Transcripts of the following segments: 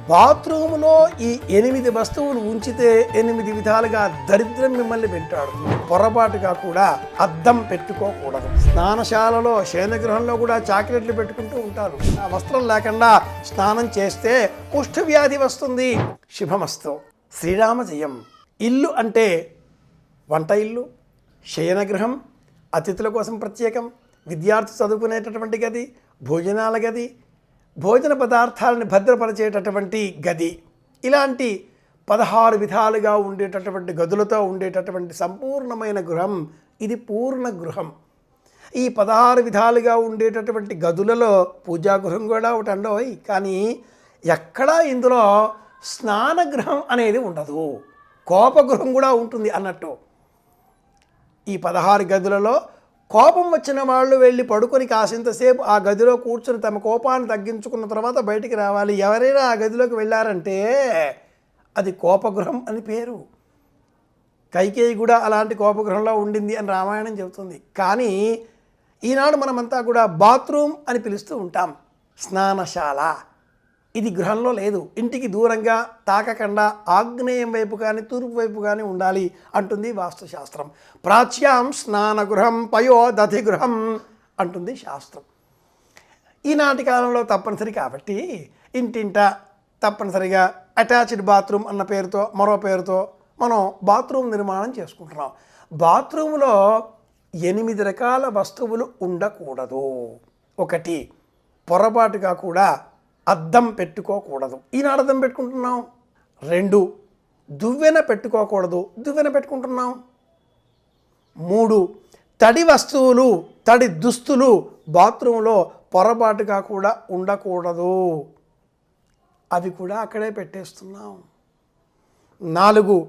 బాత్రూంలో ఈ 8 వస్తువులు ఉంచితే 8 విధాలుగా దరిద్రం మిమ్మల్ని వెంటాడుతుంది. పొరపాటుగా కూడా అద్దం పెట్టుకోకూడదు. స్నానశాలలో శయనగృహంలో కూడా చాక్లెట్లు పెట్టుకుంటూ ఉంటారు. ఆ వస్త్రం లేకుండా స్నానం చేస్తే కుష్ఠవ్యాధి వస్తుంది. శుభమస్తు. శ్రీరామ జయం. ఇల్లు అంటే వంట ఇల్లు, శయనగృహం, అతిథుల కోసం ప్రత్యేకం, విద్యార్థి చదువుకునేటటువంటి గది, భోజనాల గది, భోజన పదార్థాలను భద్రపరిచేటటువంటి గది, ఇలాంటి 16 విధాలుగా ఉండేటటువంటి గదులతో ఉండేటటువంటి సంపూర్ణమైన గృహం ఇది పూర్ణ గృహం. ఈ 16 విధాలుగా ఉండేటటువంటి గదులలో పూజాగృహం కూడా ఒకటి అండోయ్. కానీ ఎక్కడా ఇందులో స్నానగృహం అనేది ఉండదు. కోపగృహం కూడా ఉంటుంది అన్నట్టు. ఈ 16 గదులలో కోపం వచ్చిన వాళ్ళు వెళ్ళి పడుకొని కాసింతసేపు ఆ గదిలో కూర్చొని తమ కోపాన్ని తగ్గించుకున్న తర్వాత బయటికి రావాలి. ఎవరైనా ఆ గదిలోకి వెళ్ళారంటే అది కోపగృహం అని పేరు. కైకేయి కూడా అలాంటి కోపగృహంలో ఉండింది అని రామాయణం చెబుతుంది. కానీ ఈనాడు మనమంతా కూడా బాత్రూమ్ అని పిలుస్తూ ఉంటాం. స్నానశాల ఇది గృహంలో లేదు. ఇంటికి దూరంగా తాకకుండా ఆగ్నేయం వైపు కానీ తూర్పు వైపు కానీ ఉండాలి అంటుంది వాస్తుశాస్త్రం. ప్రాచ్యాం స్నానగృహం పయోదధి గృహం అంటుంది శాస్త్రం. ఈనాటి కాలంలో తప్పనిసరి కాబట్టి ఇంటింట తప్పనిసరిగా అటాచ్డ్ బాత్రూమ్ అన్న పేరుతో మరో పేరుతో మనం బాత్రూమ్ నిర్మాణం చేసుకుంటున్నాం. బాత్రూంలో 8 రకాల వస్తువులు ఉండకూడదు. 1 పొరపాటుగా కూడా అద్దం పెట్టుకోకూడదు. ఈనాడు అద్దం పెట్టుకుంటున్నాం. 2 దువ్వెన పెట్టుకోకూడదు, దువ్వెన పెట్టుకుంటున్నాం. 3 తడి వస్తువులు, తడి దుస్తులు బాత్రూంలో పొరపాటుగా కూడా ఉండకూడదు, అవి కూడా అక్కడే పెట్టేస్తున్నాం. 4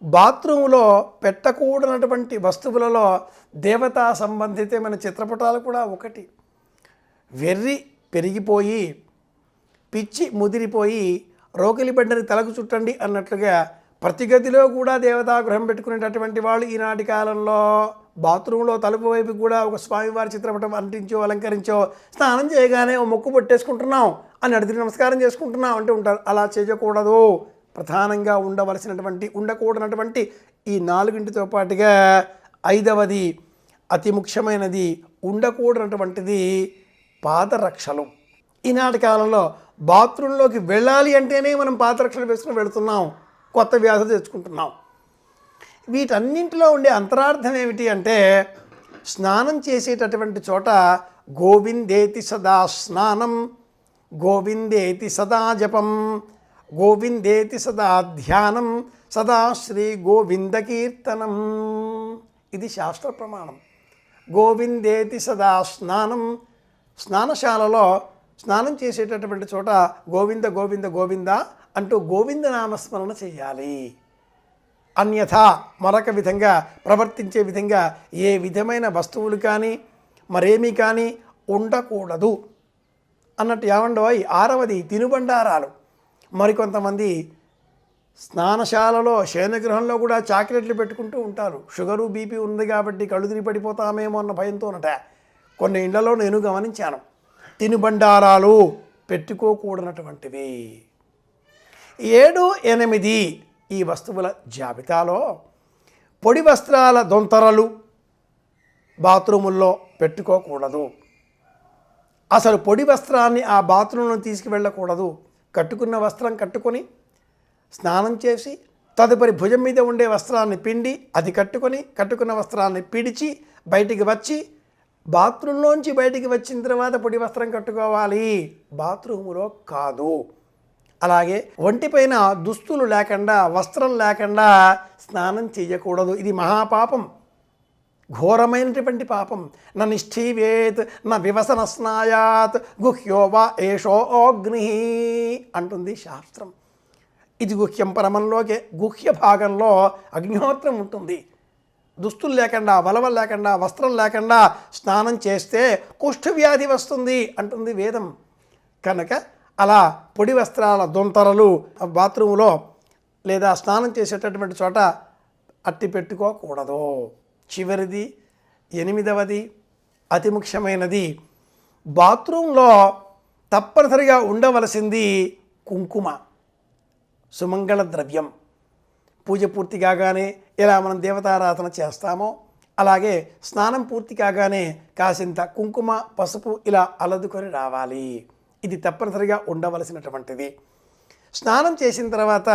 బాత్రూంలో పెట్టకూడనటువంటి వస్తువులలో దేవతా సంబంధితమైన చిత్రపటాలు కూడా 1. వెర్రి పెరిగిపోయి పిచ్చి ముదిరిపోయి రోకిలి బండని తలకు చుట్టండి అన్నట్లుగా ప్రతి గదిలో కూడా దేవతాగృహం పెట్టుకునేటటువంటి వాళ్ళు ఈనాటి కాలంలో బాత్రూంలో తలుపు వైపు కూడా ఒక స్వామివారి చిత్రపటం అంటించో అలంకరించో స్నానం చేయగానే ఓ మొక్కు పట్టేసుకుంటున్నాం అని అడిగి నమస్కారం చేసుకుంటున్నాం అంటూ ఉంటారు. అలా చేయకూడదు. ప్రధానంగా ఉండకూడనటువంటి ఈ 4తో పాటుగా 5వది అతి ముఖ్యమైనది ఉండకూడనటువంటిది పాదరక్షలు. ఈనాటి కాలంలో బాత్రూంలోకి వెళ్ళాలి అంటేనే మనం పాదరక్షలు వేసుకుని వెళుతున్నాం, కొత్త వ్యాధులు తెచ్చుకుంటున్నాం. వీటన్నింటిలో ఉండే అంతరార్థం ఏమిటి అంటే స్నానం చేసేటటువంటి చోట గోవిందేతి సదా స్నానం, గోవిందేతి సదా జపం, గోవిందేతి సదా ధ్యానం, సదా శ్రీ గోవింద కీర్తనం. ఇది శాస్త్ర ప్రమాణం. గోవిందేతి సదా స్నానం. స్నానశాలలో స్నానం చేసేటటువంటి చోట గోవింద గోవింద గోవింద అంటూ గోవింద నామస్మరణ చేయాలి. అన్యథా మరొక విధంగా ప్రవర్తించే విధంగా ఏ విధమైన వస్తువులు కానీ మరేమీ కానీ ఉండకూడదు అన్నట్టు. ఏమండోయ్ 6వది తినుబండారాలు. మరికొంతమంది స్నానశాలలో శయనగృహంలో కూడా చాక్లెట్లు పెట్టుకుంటూ ఉంటారు. షుగరు బీపీ ఉంది కాబట్టి కళ్ళు తిరిగి పడిపోతామేమో అన్న భయంతోనట. కొన్ని ఇళ్లలో నేను గమనించాను. తినుబండారాలు పెట్టుకోకూడనటువంటివి. 7, 8 ఈ వస్తువుల జాబితాలో పొడి వస్త్రాల దొంతరలు బాత్రూముల్లో పెట్టుకోకూడదు. అసలు పొడి వస్త్రాన్ని ఆ బాత్రూంలో తీసుకువెళ్ళకూడదు. కట్టుకున్న వస్త్రం కట్టుకొని స్నానం చేసి తదుపరి భుజం మీద ఉండే వస్త్రాన్ని పిండి అది కట్టుకున్న వస్త్రాన్ని పిడిచి బయటికి వచ్చి బాత్రూంలోంచి బయటికి వచ్చిన తర్వాత పొడి వస్త్రం కట్టుకోవాలి, బాత్రూములో కాదు. అలాగే ఒంటిపైన దుస్తులు లేకుండా వస్త్రం లేకుండా స్నానం చేయకూడదు. ఇది మహాపాపం, ఘోరమైనటువంటి పాపం. నా నిష్ఠీవేత్ నా వివసన స్నాయాత్ గుహ్యో వా ఏషో అగ్ని అంటుంది శాస్త్రం. ఇది గుహ్యం పరమంలోకే గుహ్య భాగంలో అగ్నిహోత్రం ఉంటుంది. దుస్తులు లేకుండా వలవలు లేకుండా వస్త్రం లేకుండా స్నానం చేస్తే కుష్ఠవ్యాధి వస్తుంది అంటుంది వేదం. కనుక అలా పొడి వస్త్రాల దొంతరలు బాత్రూంలో లేదా స్నానం చేసేటటువంటి చోట అట్టి పెట్టుకోకూడదు. చివరిది 8వది అతి ముఖ్యమైనది బాత్రూంలో తప్పనిసరిగా ఉండవలసింది కుంకుమ, సుమంగళ ద్రవ్యం. పూజ పూర్తి కాగానే ఇలా మనం దేవతారాధన చేస్తామో అలాగే స్నానం పూర్తి కాగానే కాసింత కుంకుమ, పసుపు ఇలా అలదుకొని రావాలి. ఇది తప్పనిసరిగా ఉండవలసినటువంటిది. స్నానం చేసిన తర్వాత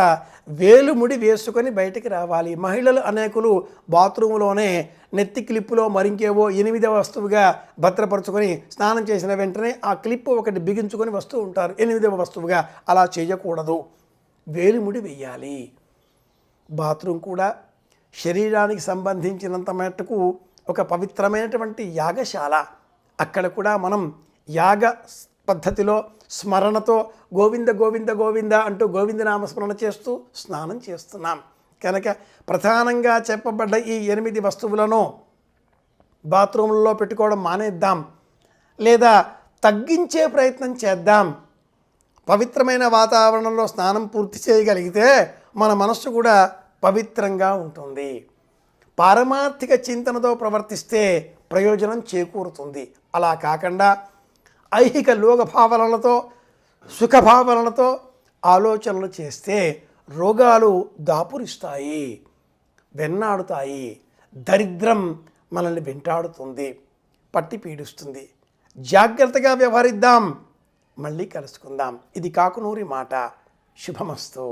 వేలుముడి వేసుకొని బయటికి రావాలి. మహిళలు అనేకులు బాత్రూంలోనే నెత్తి క్లిప్పులో మరింకేవో 8వ వస్తువుగా భద్రపరుచుకొని స్నానం చేసిన వెంటనే ఆ క్లిప్పు ఒకటి బిగించుకొని వస్తూ ఉంటారు 8వ వస్తువుగా. అలా చేయకూడదు. వేలుముడి వెయ్యాలి. బాత్రూమ్ కూడా శరీరానికి సంబంధించినంత మట్టుకు ఒక పవిత్రమైనటువంటి యాగశాల. అక్కడ కూడా మనం యాగ పద్ధతిలో స్మరణతో గోవింద గోవింద గోవింద అంటూ గోవిందనామస్మరణ చేస్తూ స్నానం చేస్తున్నాం కనుక ప్రధానంగా చెప్పబడ్డ ఈ 8 వస్తువులను బాత్రూంలో పెట్టుకోవడం మానేద్దాం, లేదా తగ్గించే ప్రయత్నం చేద్దాం. పవిత్రమైన వాతావరణంలో స్నానం పూర్తి చేయగలిగితే మన మనస్సు కూడా పవిత్రంగా ఉంటుంది. పారమార్థిక చింతనతో ప్రవర్తిస్తే ప్రయోజనం చేకూరుతుంది. అలా కాకుండా ఐహిక లోక భావనలతో, సుఖభావనలతో ఆలోచనలు చేస్తే రోగాలు దాపురిస్తాయి, వెన్నాడుతాయి. దరిద్రం మనల్ని వెంటాడుతుంది, పట్టి పీడిస్తుంది. జాగ్రత్తగా వ్యవహరిద్దాం. మళ్ళీ కలుసుకుందాం. ఇది కాకునూరి మాట. శుభమస్తు.